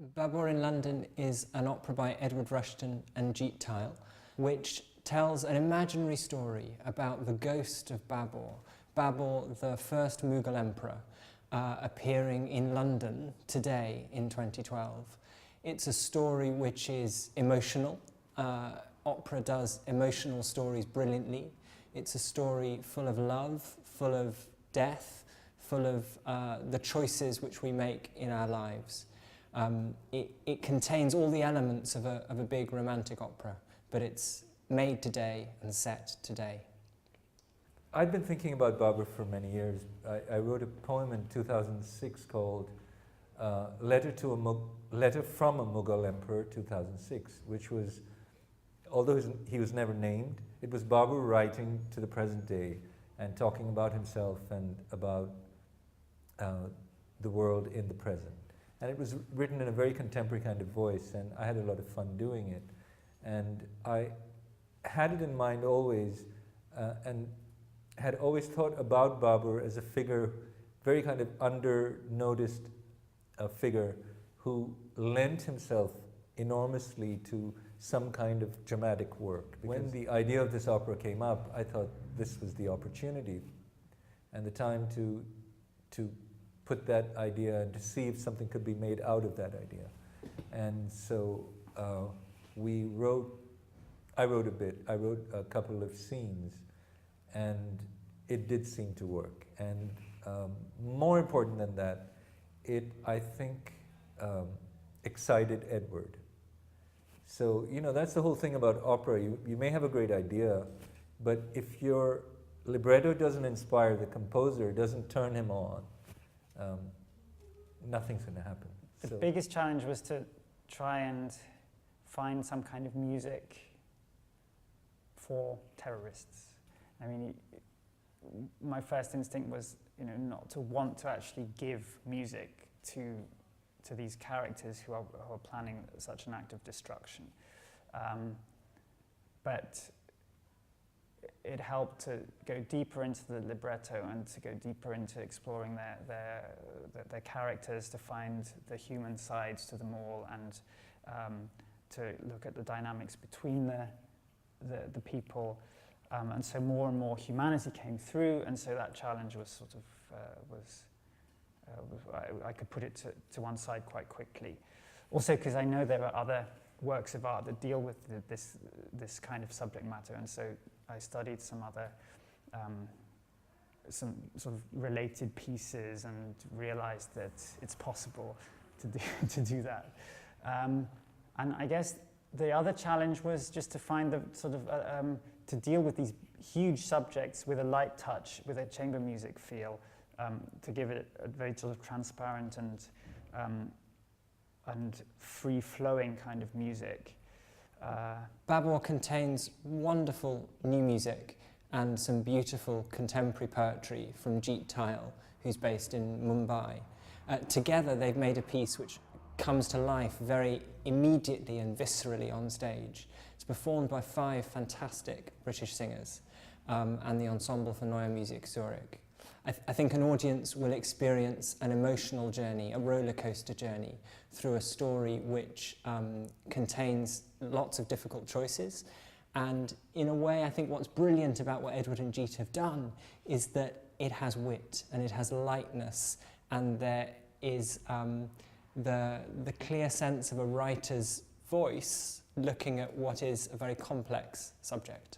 Babur in London is an opera by Edward Rushton and Jeet Thayil, which tells an imaginary story about the ghost of Babur, Babur, the first Mughal Emperor, appearing in London today in 2012. It's a story which is emotional. Opera does emotional stories brilliantly. It's a story full of love, full of death, full of the choices which we make in our lives. It contains all the elements of a big romantic opera, but it's made today and set today. I've been thinking about Babur for many years. I wrote a poem in 2006 called Letter from a Mughal Emperor, 2006, which was, although he was never named, it was Babur writing to the present day and talking about himself and about the world in the present. And it was written in a very contemporary kind of voice, and I had a lot of fun doing it. And I had it in mind always, and had always thought about Babur as a figure, very kind of under-noticed figure who lent himself enormously to some kind of dramatic work. When the idea of this opera came up, I thought this was the opportunity and the time to put that idea and to see if something could be made out of that idea. And so I wrote a bit. I wrote a couple of scenes, and it did seem to work. And more important than that, it, I think, excited Edward. So, you know, that's the whole thing about opera. You may have a great idea, but if your libretto doesn't inspire the composer, doesn't turn him on, nothing's going to happen. The biggest challenge was to try and find some kind of music for terrorists. I mean, my first instinct was, you know, not to want to actually give music to these characters who are planning such an act of destruction. But it helped to go deeper into the libretto and to go deeper into exploring their characters, to find the human sides to them all, and to look at the dynamics between the people. And so more and more humanity came through, and so that challenge was sort of, I could put it to one side quite quickly. Also because I know there are other works of art that deal with this kind of subject matter, and so I studied some other, some sort of related pieces and realized that it's possible to do that. And I guess the other challenge was just to find the sort of, to deal with these huge subjects with a light touch, with a chamber music feel, to give it a very sort of transparent and free-flowing kind of music. Babur contains wonderful new music and some beautiful contemporary poetry from Jeet Thayil, who's based in Mumbai. Together they've made a piece which comes to life very immediately and viscerally on stage. It's performed by 5 fantastic British singers and the Ensemble for Neue Musik Zurich. I think an audience will experience an emotional journey, a roller coaster journey, through a story which contains lots of difficult choices. And in a way, I think what's brilliant about what Edward and Jeet have done is that it has wit and it has lightness, and there is the clear sense of a writer's voice looking at what is a very complex subject.